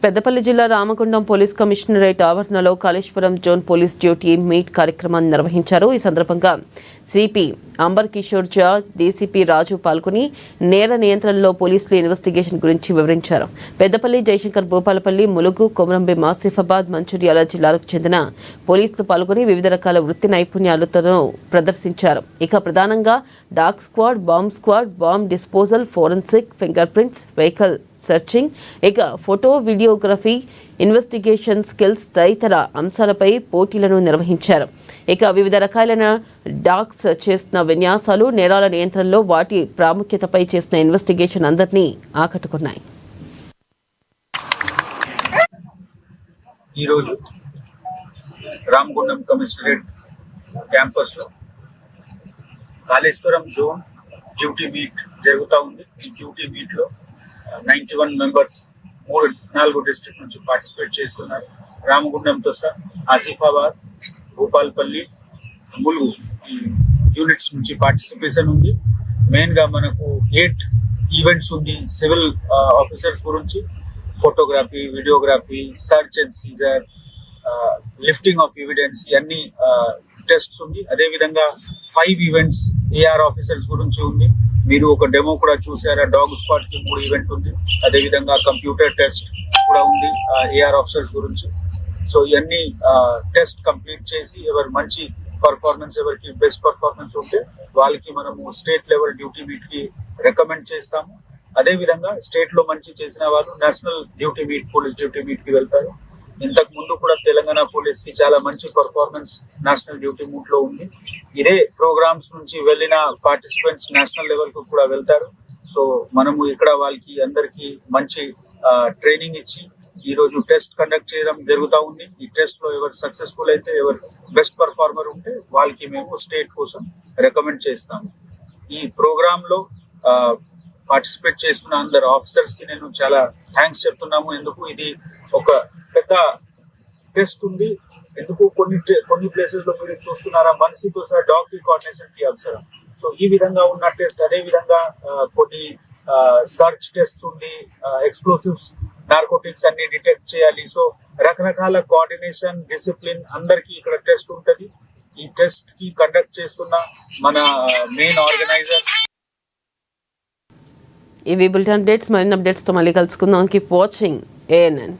పెద్దపల్లి జిల్లా Ramagundam police commissionerate ఆవరణలో Kaleshwaram zone police duty meet కార్యక్రమాన్ని నిర్వహించారు. ఈ సందర్భంగా సిపి అంబర్ కిషోర్ ఝా, డీసీపీ రాజు పాల్గొని నేర నియంత్రణలో పోలీసుల ఇన్వెస్టిగేషన్ గురించి వివరించారు. పెద్దపల్లి, జయశంకర్ భూపాలపల్లి, ములుగు, కొమరంభీం, ఆసిఫాబాద్, మంచిర్యాల జిల్లాలకు చెందిన పోలీసులు పాల్గొని వివిధ రకాల వృత్తి నైపుణ్యాలతో ప్రదర్శించారు. ఇక ప్రధానంగా dog squad, bomb disposal, forensic, finger prints, vehicle searching, ఇక ఫోటో, వీడియోగ్రఫీ, ఇన్వెస్టిగేషన్ స్కిల్స్ తదితర అంశాలపై పోటీలను నిర్వహించారు. ఇక వివిధ రకాలైన డాగ్స్ చేసిన విన్యాసాలు, నేరాల నియంత్రణలో వాటి ప్రాముఖ్యతపై చేసిన ఇన్వెస్టిగేషన్ అందరినీ ఆకట్టుకున్నాయి. ఈరోజు రామగుండం కమిషనరేట్ క్యాంపస్లో కాళేశ్వరం జోన్ డ్యూటీ మీట్ జరుగుతూ ఉంది. ఈ డ్యూటీ మీట్లో 91 మెంబర్స్ 4 డిస్ట్రిక్ట్ నుంచి పార్టిసిపేట్ చేస్తున్నారు. రామగుండంతో సహా ఆసిఫాబాద్, భూపాలపల్లి, ములుగు ఈ యూనిట్స్ నుంచి పార్టిసిపేషన్ ఉంది. మెయిన్గా మనకు 8 ఈవెంట్స్ ఉంది. సివిల్ ఆఫీసర్స్ గురించి photography, videography, search and seizure, lifting of evidence, ఇవన్నీ టెస్ట్స్ ఉంది. అదేవిధంగా 5 ఈవెంట్స్ ఏఆర్ ఆఫీసర్స్ గురించి ఉంది. మీరు ఒక డెమో కూడా చూసారా. డాగ్ స్క్వాడ్ కి 3 ఈవెంట్ ఉంది. అదేవిధంగా కంప్యూటర్ టెస్ట్ కూడా ఉంది ఏఆర్ ఆఫీసర్స్ గురించి. సో ఇవన్నీ టెస్ట్ కంప్లీట్ చేసి ఎవరు మంచి పర్ఫార్మెన్స్, ఎవరికి బెస్ట్ పర్ఫార్మెన్స్ ఉంటే వాళ్ళకి మనము స్టేట్ లెవెల్ డ్యూటీ మీట్ కి రికమెండ్ చేస్తాము. అదేవిధంగా స్టేట్ లో మంచి చేసిన వాళ్ళు national duty meet, police duty meet కి వెళ్తారు. ఇంతకు ముందు కూడా తెలంగాణ పోలీస్ కి చాలా మంచి పర్ఫార్మెన్స్ నేషనల్ డ్యూటీ మూట్ లో ఉంది. ఇదే ప్రోగ్రామ్స్ నుంచి వెళ్ళిన పార్టిసిపెంట్స్ నేషనల్ లెవెల్ కు కూడా వెళ్తారు. సో మనము ఇక్కడ వాళ్ళకి అందరికి మంచి ట్రైనింగ్ ఇచ్చి ఈ రోజు టెస్ట్ కండక్ట్ చేయడం జరుగుతూ ఉంది. ఈ టెస్ట్ లో ఎవరు సక్సెస్ఫుల్ అయితే, ఎవరు బెస్ట్ పర్ఫార్మర్ ఉంటే వాళ్ళకి మేము స్టేట్ కోసం రికమెండ్ చేస్తాము. ఈ ప్రోగ్రామ్ లో పార్టిసిపేట్ చేస్తున్న అందరు ఆఫీసర్స్ కి నేను చాలా థ్యాంక్స్ చెప్తున్నాము. ఎందుకు ఇది ఒక పెద్ద టెస్ట్ ఉంది. ఎందుకు కొన్ని ప్లేసెస్ లో మీరు చూస్తున్నారా, మనిషితో సహా డాగ్ కి కోఆర్డినేషన్ కి అవసరం. సో ఈ విధంగా ఉన్న టెస్ట్, అదే విధంగా కొన్ని సర్చ్ టెస్ట్ ఉంది, ఎక్స్ప్లోసివ్స్, నార్కోటిక్స్ అన్ని డిటెక్ట్ చేయాలి. సో రకరకాల కోఆర్డినేషన్, డిసిప్లిన్ అందరికి ఇక్కడ టెస్ట్ ఉంటది. ఈ టెస్ట్ కి కండక్ట్ చేస్తున్న మన మెయిన్ ఆర్గనైజర్. ఇవి బులెటిన్ అప్డేట్స్. మరిన్ని అప్డేట్స్ తో మళ్ళీ కలుసుకుందాం. Keep watching ANN.